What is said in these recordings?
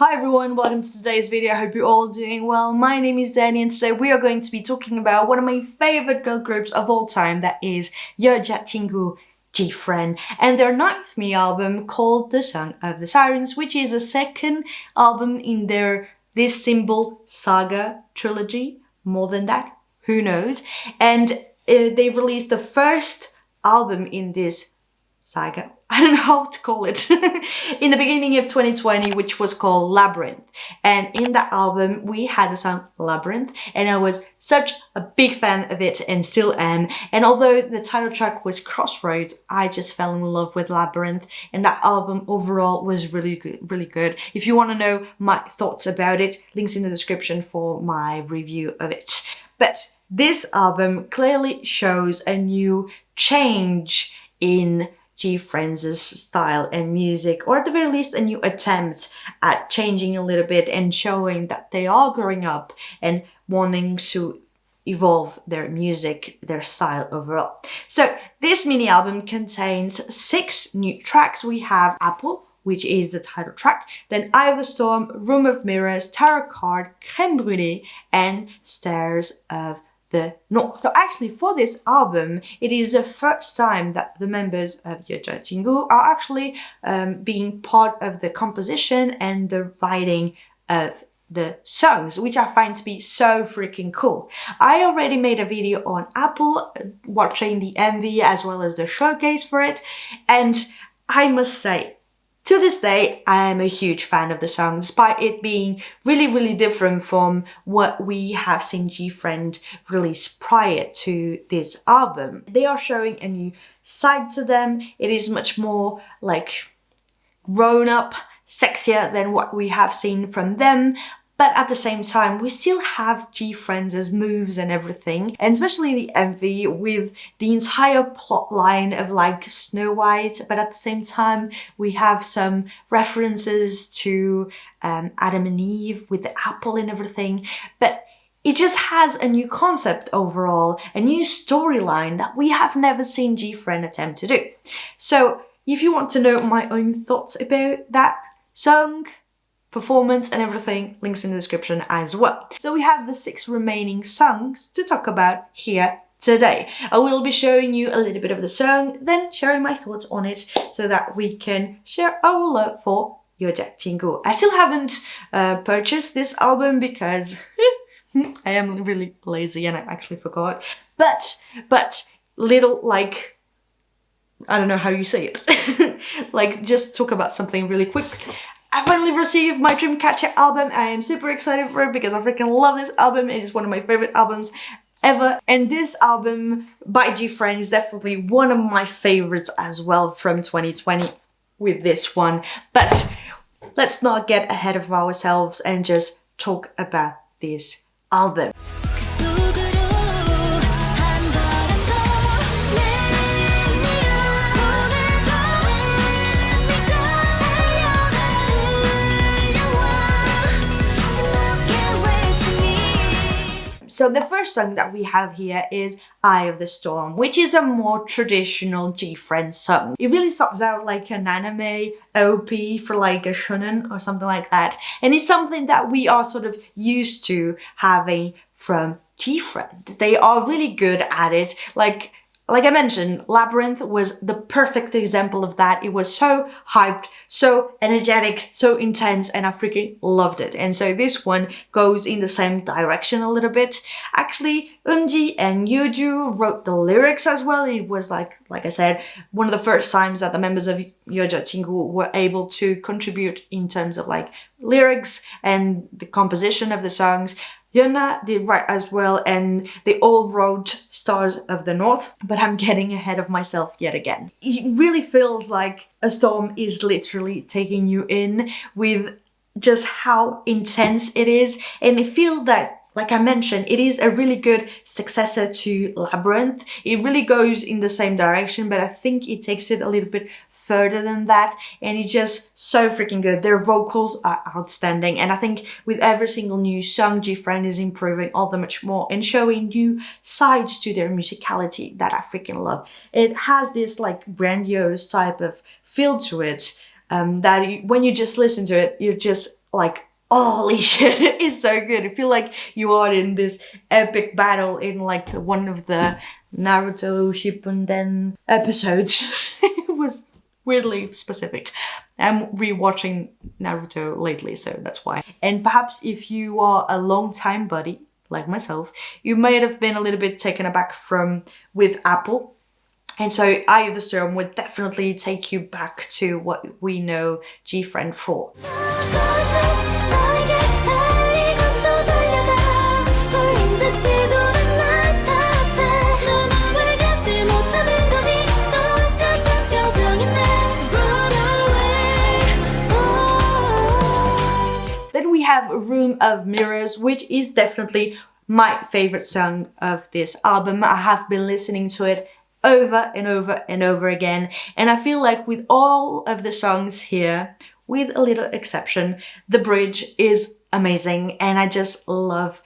Hi everyone, welcome to today's video. I hope you're all doing well. My name is Danny and today we are going to be talking about one of my favorite girl groups of all time, that is 여자친구, Gfriend, and their 9th mini album called The Song of the Sirens, which is the second album in their This Symbol saga trilogy. More than that, who knows? And they released the first album in this saga, I don't know how to call it, in the beginning of 2020, which was called Labyrinth. And in that album, we had the song Labyrinth, and I was such a big fan of it and still am. And although the title track was Crossroads, I just fell in love with Labyrinth, and that album overall was really good. If you want to know my thoughts about it, links in the description for my review of it. But this album clearly shows a new change in Gfriend's style and music, or at the very least a new attempt at changing a little bit and showing that they are growing up and wanting to evolve their music, their style overall. So this mini album contains 6 new tracks. We have Apple, which is the title track, then Eye of the Storm, Room of Mirrors, Tarot Card, Crème Brûlée, and Stairs of the North. So actually for this album, it is the first time that the members of 여자친구 are actually being part of the composition and the writing of the songs, which I find to be so freaking cool. I already made a video on Apple, watching the MV as well as the showcase for it, and I must say, to this day, I am a huge fan of the song, despite it being really different from what we have seen Gfriend release prior to this album. They are showing a new side to them. It is much more like grown up, sexier than what we have seen from them. But at the same time, we still have Gfriend's moves and everything, and especially the MV with the entire plot line of like Snow White, but at the same time, we have some references to Adam and Eve with the apple and everything. But it just has a new concept overall, a new storyline that we have never seen Gfriend attempt to do. So if you want to know my own thoughts about that song, performance and everything, links in the description as well. So we have the 6 remaining songs to talk about here today. I will be showing you a little bit of the song, then sharing my thoughts on it so that we can share our love for 여자친구. I still haven't purchased this album because I am really lazy and I actually forgot. But little, like, I don't know how you say it. Like, just talk about something really quick. I finally received my Dreamcatcher album. I am super excited for it because I freaking love this album. It is one of my favorite albums ever. And this album by Gfriend is definitely one of my favorites as well from 2020 with this one. But let's not get ahead of ourselves and just talk about this album. So the first song that we have here is Eye of the Storm, which is a more traditional Gfriend song. It really starts out like an anime OP for like a shonen or something like that. And it's something that we are sort of used to having from Gfriend. They are really good at it. Like I mentioned, Labyrinth was the perfect example of that. It was so hyped, so energetic, so intense, and I freaking loved it. And so this one goes in the same direction a little bit. Actually, Eunji and Yuju wrote the lyrics as well. It was like I said, one of the first times that the members of 여자친구 were able to contribute in terms of like lyrics and the composition of the songs. Yuna did write as well, and they all wrote Stars of the North, but I'm getting ahead of myself yet again. It really feels like a storm is literally taking you in with just how intense it is, and I feel that, like I mentioned, it is a really good successor to Labyrinth. It really goes in the same direction, but I think it takes it a little bit further than that, and it's just so freaking good. Their vocals are outstanding, and I think with every single new song, Gfriend is improving all the much more and showing new sides to their musicality that I freaking love. It has this like grandiose type of feel to it, that when you just listen to it, you're just like, holy shit, it's so good. I feel like you are in this epic battle in like one of the Naruto Shippuden episodes. It was weirdly specific. I'm rewatching Naruto lately, so that's why. And perhaps if you are a long time buddy, like myself, you might have been a little bit taken aback with Apple. And so Eye of the Storm would definitely take you back to what we know Gfriend for. Then we have Room of Mirrors, which is definitely my favorite song of this album. I have been listening to it over and over and over again. And I feel like with all of the songs here, with a little exception, the bridge is amazing. And I just love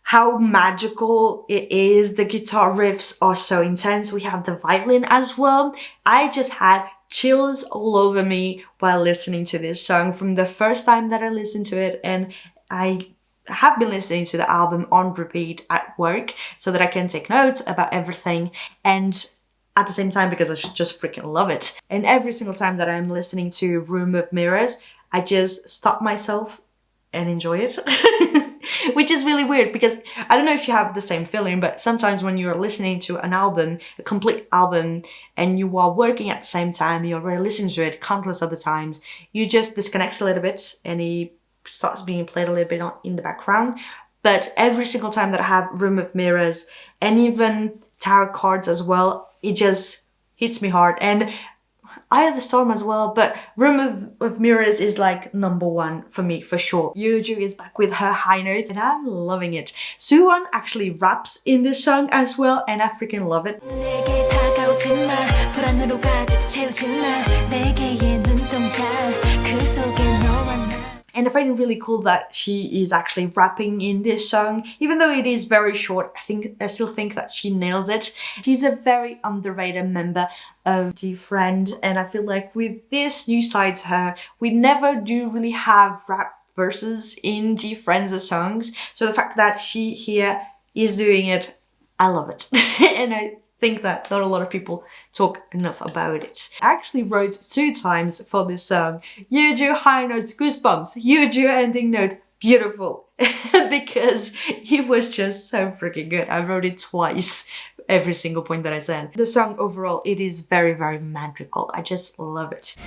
how magical it is. The guitar riffs are so intense. We have the violin as well. I just had chills all over me while listening to this song from the first time that I listened to it. And I have been listening to the album on repeat at work so that I can take notes about everything, and at the same time because I just freaking love it. And every single time that I'm listening to Room of Mirrors, I just stop myself and enjoy it. Which is really weird because I don't know if you have the same feeling, but sometimes when you're listening to an album, a complete album, and you are working at the same time, you're already listening to it countless other times, you just disconnect a little bit and it starts being played a little bit in the background. But every single time that I have Room of Mirrors and even Tarot Cards as well, it just hits me hard. And Eye of the Storm as well, but Room of Mirrors is like #1 for me, for sure. Yeoju is back with her high notes and I'm loving it. Suwon actually raps in this song as well and I freaking love it. And I find it really cool that she is actually rapping in this song. Even though it is very short, I still think that she nails it. She's a very underrated member of Gfriend, and I feel like with this new side to her, we never do really have rap verses in Gfriend's songs. So the fact that she here is doing it, I love it. And I think that not a lot of people talk enough about it. I actually wrote 2 times for this song. Yeoju high notes, goosebumps. Yeoju ending note, beautiful. Because it was just so freaking good. I wrote it twice, every single point that I said. The song overall, it is very, very magical. I just love it.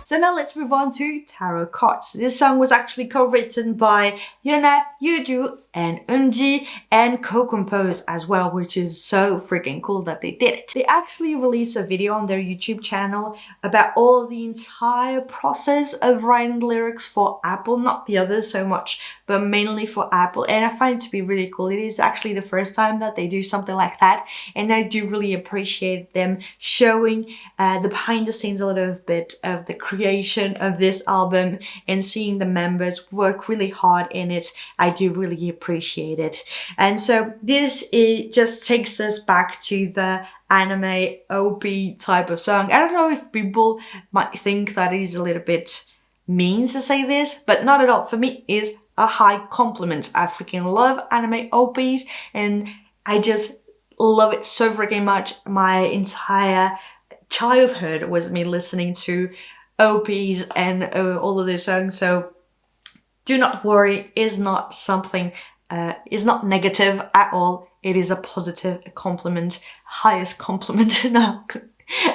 So now let's move on to Tarot Cards. This song was actually co-written by Yuna, Yeoju, and Eunji, and co-composed as well, which is so freaking cool that they did it. They actually released a video on their YouTube channel about all the entire process of writing lyrics for Apple, not the others so much, but mainly for Apple, and I find it to be really cool. It is actually the first time that they do something like that, and I do really appreciate them showing the behind the scenes a little bit of the creation of this album and seeing the members work really hard in it. I do really appreciate it. And so this, it just takes us back to the anime OP type of song. I don't know if people might think that it is a little bit mean to say this, but not at all. For me, it is a high compliment. I freaking love anime OPs and I just love it so freaking much. My entire childhood was me listening to OPs and all of those songs, so do not worry, is not something, is not negative at all. It is a positive compliment, highest compliment. No,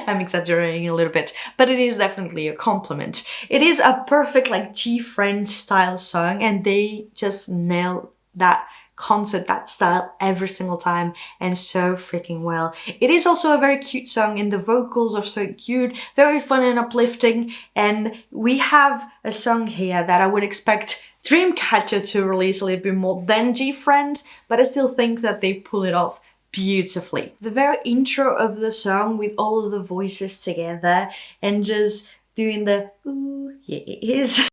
I'm exaggerating a little bit, but it is definitely a compliment. It is a perfect like Gfriend style song and they just nail that concept, that style every single time and so freaking well. It is also a very cute song and the vocals are so cute, very fun and uplifting, and we have a song here that I would expect Dreamcatcher to release a little bit more than Gfriend, but I still think that they pull it off beautifully. The very intro of the song with all of the voices together and just doing the ooh yes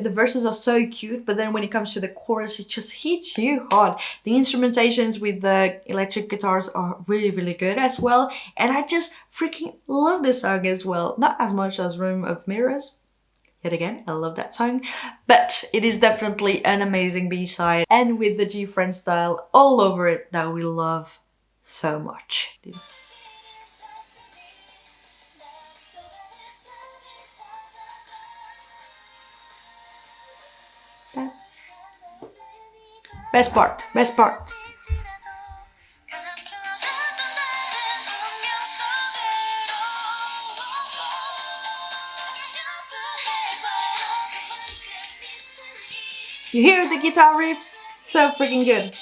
the verses are so cute, but then when it comes to the chorus, it just hits you hard. The instrumentations with the electric guitars are really, really good as well. And I just freaking love this song as well. Not as much as Room of Mirrors. Yet again, I love that song. But it is definitely an amazing B-side. And with the Gfriend style all over it that we love so much. Best part, best part. You hear the guitar riffs? So freaking good.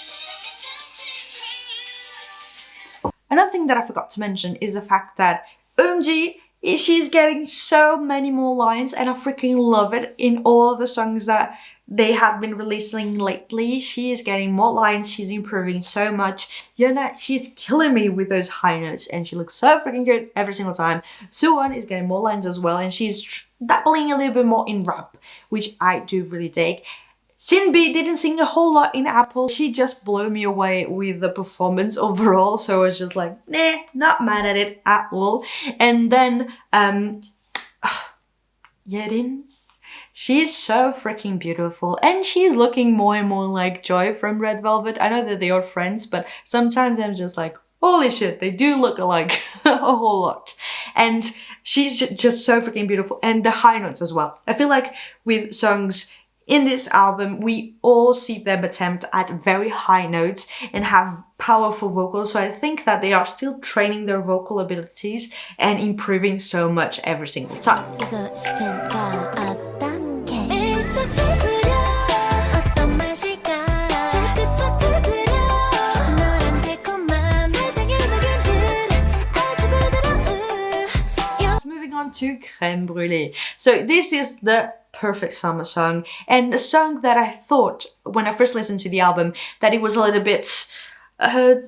Another thing that I forgot to mention is the fact that Eumji, she's getting so many more lines, and I freaking love it in all of the songs that they have been releasing lately. She is getting more lines, she's improving so much. Yuna, she's killing me with those high notes, and she looks so freaking good every single time. Suwon is getting more lines as well, and she's dabbling a little bit more in rap, which I do really dig. Sinbi didn't sing a whole lot in Apple. She just blew me away with the performance overall, so I was just like, nah, not mad at it at all. And then, Yerin, she's so freaking beautiful, and she's looking more and more like Joy from Red Velvet. I know that they are friends, but sometimes I'm just like, holy shit, they do look alike a whole lot. And she's just so freaking beautiful, and the high notes as well. I feel like with songs in this album, we all see them attempt at very high notes and have powerful vocals, so I think that they are still training their vocal abilities and improving so much every single time. Moving on to Crème Brûlée. So this is the perfect summer song, and a song that I thought when I first listened to the album that it was a little bit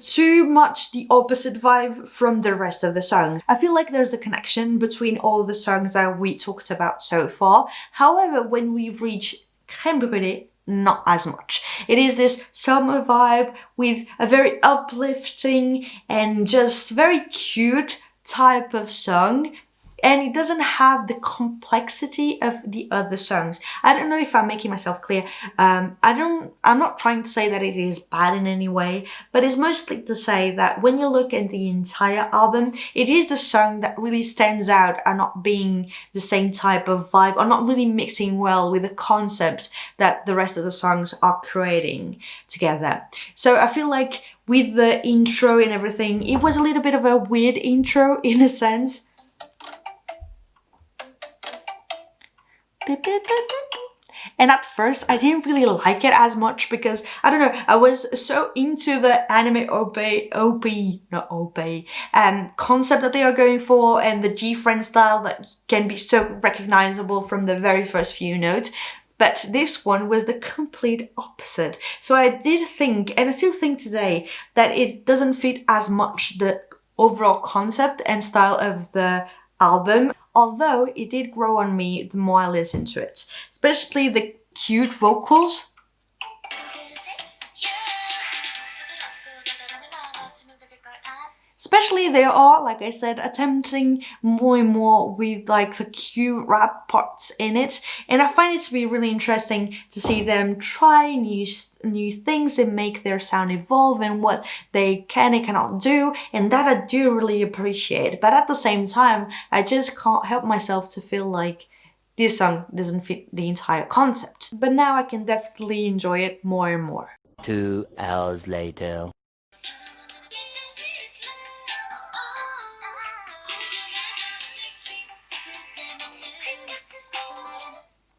too much the opposite vibe from the rest of the songs. I feel like there's a connection between all the songs that we talked about so far. However, when we reach Crème Brûlée, not as much. It is this summer vibe with a very uplifting and just very cute type of song. And it doesn't have the complexity of the other songs. I don't know if I'm making myself clear. I'm not trying to say that it is bad in any way, but it's mostly to say that when you look at the entire album, it is the song that really stands out and not being the same type of vibe, or not really mixing well with the concept that the rest of the songs are creating together. So I feel like with the intro and everything, it was a little bit of a weird intro in a sense. And at first I didn't really like it as much because, I don't know, I was so into the anime concept that they are going for, and the Gfriend style that can be so recognizable from the very first few notes. But this one was the complete opposite. So I did think, and I still think today, that it doesn't fit as much the overall concept and style of the album, although it did grow on me the more I listened to it, especially the cute vocals. Especially they are, like I said, attempting more and more with like the cute rap parts in it, and I find it to be really interesting to see them try new things and make their sound evolve and what they can and cannot do, and that I do really appreciate. But at the same time, I just can't help myself to feel like this song doesn't fit the entire concept. But now I can definitely enjoy it more and more. 2 hours later.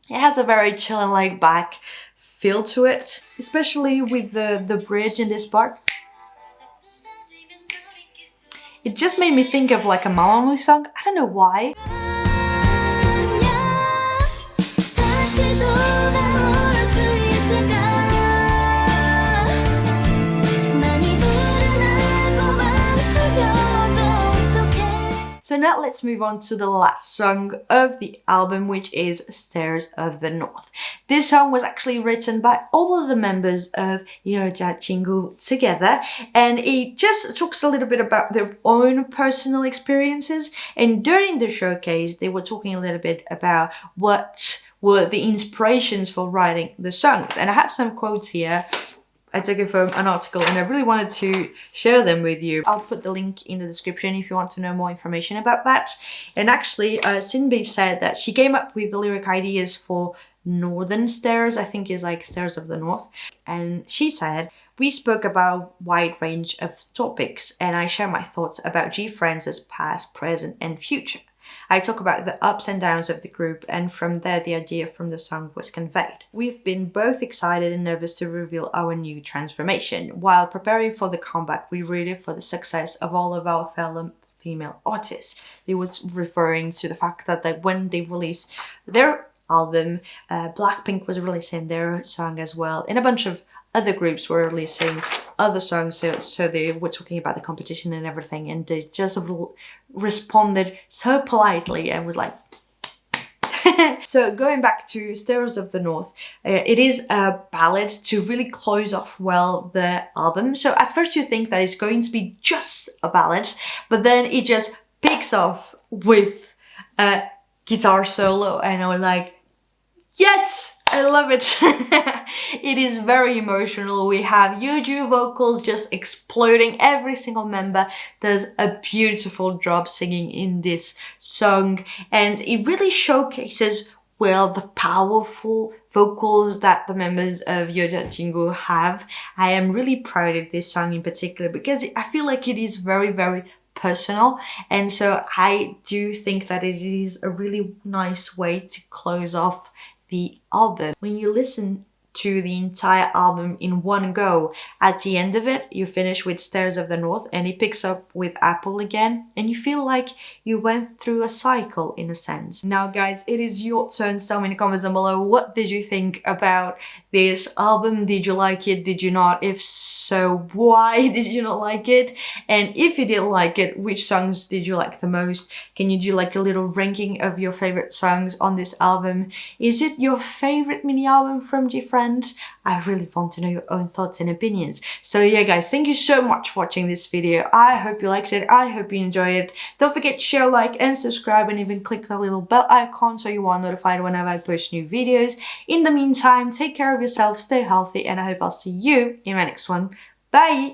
It has a very chill and laid back feel to it, especially with the bridge in this part. It just made me think of like a Mamamoo song. I don't know why. So So now let's move on to the last song of the album, which is Stairs of the North. This song was actually written by all of the members of 여자친구 together, and it just talks a little bit about their own personal experiences. And during the showcase, they were talking a little bit about what were the inspirations for writing the songs. And I have some quotes here. I took it from an article and I really wanted to share them with you. I'll put the link in the description if you want to know more information about that. And actually, Sinbi said that she came up with the lyric ideas for Northern Stairs, I think is like Stairs of the North. And she said, we spoke about a wide range of topics and I share my thoughts about Gfriends' past, present and future. I talk about the ups and downs of the group, and from there the idea from the song was conveyed. We've been both excited and nervous to reveal our new transformation. While preparing for the comeback, we rooted for the success of all of our fellow female artists. They was referring to the fact that when they released their album, Blackpink was releasing their song as well, and a bunch of other groups were releasing other songs, so they were talking about the competition and everything, and they just responded so politely and was like So going back to Stairs of the North, it is a ballad to really close off well the album. So at first you think that it's going to be just a ballad, but then it just picks off with a guitar solo, and I was like, yes! I love it. It is very emotional. We have Yuju vocals just exploding. Every single member does a beautiful job singing in this song, and it really showcases well the powerful vocals that the members of 여자친구 have. I am really proud of this song in particular because I feel like it is very, very personal, and so I do think that it is a really nice way to close off the album. When you listen to the entire album in one go, at the end of it you finish with Stairs of the North and it picks up with Apple again, and you feel like you went through a cycle in a sense. Now guys, it is your turn. Tell me in the comments down below, what did you think about this album? Did you like it? Did you not? If so, why did you not like it? And if you didn't like it, which songs did you like the most? Can you do like a little ranking of your favorite songs on this album? Is it your favorite mini album from Gfriend? I really want to know your own thoughts and opinions. So yeah guys, thank you so much for watching this video. I hope you liked it. I hope you enjoyed it. Don't forget to share, like and subscribe, and even click the little bell icon so you are notified whenever I post new videos. In the meantime, take care of yourself, stay healthy, and I hope I'll see you in my next one. Bye!